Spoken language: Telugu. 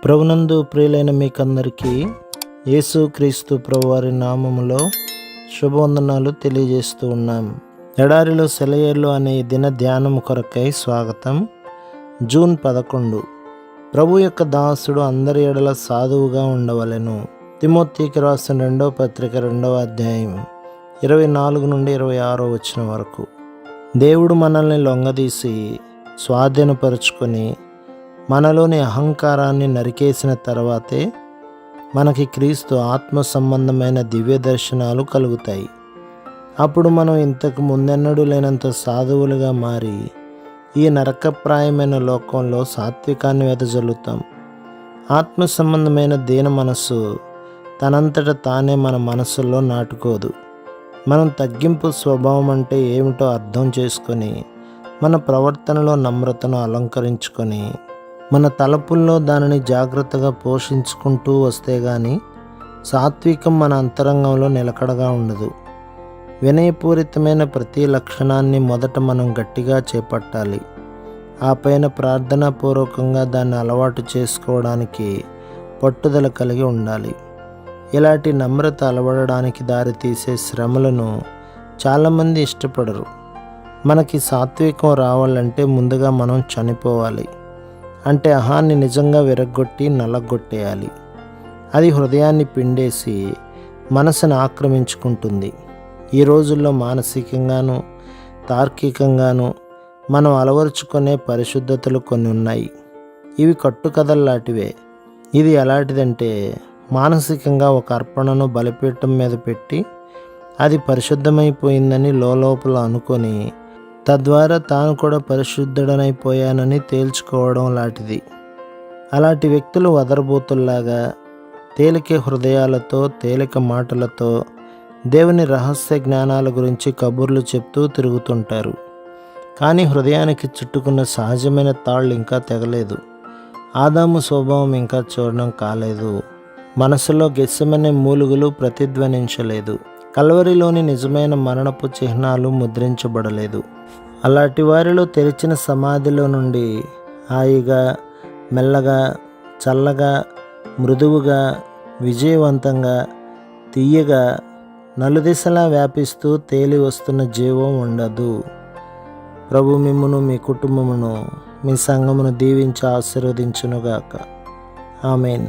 ప్రభునందు ప్రియులైన మీకందరికీ యేసుక్రీస్తు ప్రభువారి నామములో శుభవందనాలు తెలియజేస్తూ ఉన్నాం. ఎడారిలో సెలయేర్లు అనే దిన ధ్యానం కొరకై స్వాగతం. జూన్ 11. ప్రభు యొక్క దాసుడు అందరి ఎడల సాధువుగా ఉండవలెను. తిమోతికి రాసిన 2వ పత్రిక 2వ అధ్యాయం 24 నుండి 26 వచనం వరకు. దేవుడు మనల్ని లొంగదీసి స్వాధీనపరుచుకొని మనలోని అహంకారాన్ని నరికేసిన తర్వాతే మనకి క్రీస్తు ఆత్మ సంబంధమైన దివ్య దర్శనాలు కలుగుతాయి. అప్పుడు మనం ఇంతకు ముందెన్నడూ లేనంత సాధువులుగా మారి ఈ నరకప్రాయమైన లోకంలో సాత్వికాన్ని వెదజల్లుతాం. ఆత్మ సంబంధమైన దీన మనస్సు తనంతట తానే మన మనస్సులో నాటుకోదు. మనం తగ్గింపు స్వభావం అంటే ఏమిటో అర్థం చేసుకొని మన ప్రవర్తనలో నమ్రతను అలంకరించుకొని మన తలపుల్లో దానిని జాగ్రత్తగా పోషించుకుంటూ వస్తే గాని సాత్వికం మన అంతరంగంలో నిలకడగా ఉండదు. వినయపూరితమైన ప్రతి లక్షణాన్ని మొదట మనం గట్టిగా చేపట్టాలి. ఆ పైన ప్రార్థనాపూర్వకంగా దాన్ని అలవాటు చేసుకోవడానికి పట్టుదల కలిగి ఉండాలి. ఇలాంటి నమ్రత అలవడడానికి దారితీసే శ్రమలను చాలామంది ఇష్టపడరు. మనకి సాత్వికం రావాలంటే ముందుగా మనం చనిపోవాలి. అంటే అహాన్ని నిజంగా విరగ్గొట్టి నలగొట్టేయాలి. అది హృదయాన్ని పిండేసి మనసును ఆక్రమించుకుంటుంది. ఈ రోజుల్లో మానసికంగాను తార్కికంగాను మనం అలవరుచుకునే పరిశుద్ధతలు కొన్ని ఉన్నాయి. ఇవి కట్టుకథల్లాంటివే. ఇది ఎలాంటిదంటే మానసికంగా ఒక అర్పణను బలిపీఠం మీద పెట్టి అది పరిశుద్ధమైపోయిందని లోపల అనుకొని తద్వారా తాను కూడా పరిశుద్ధుడనైపోయానని తేల్చుకోవడం లాంటిది. అలాంటి వ్యక్తులు వదరబోతుల్లాగా తేలిక హృదయాలతో తేలిక మాటలతో దేవుని రహస్య జ్ఞానాల గురించి కబుర్లు చెప్తూ తిరుగుతుంటారు. కానీ హృదయానికి చుట్టుకున్న సహజమైన తాళ్ళు ఇంకా తెగలేదు. ఆదాము స్వభావం ఇంకా చూడడం కాలేదు. మనసులో గెస్సమనే మూలుగులు ప్రతిధ్వనించలేదు. కల్వరిలోని నిజమైన మరణపు చిహ్నాలు ముద్రించబడలేదు. అలాంటి వారిలో తెరిచిన సమాధిలో నుండి హాయిగా, మెల్లగా, చల్లగా, మృదువుగా, విజయవంతంగా, తీయగా, నలుదిశలా వ్యాపిస్తూ తేలి వస్తున్న జీవం ఉండదు. ప్రభు మిమ్మును, మీ కుటుంబమును, మీ సంఘమును దీవించి ఆశీర్వదించునుగాక. ఆమేన్.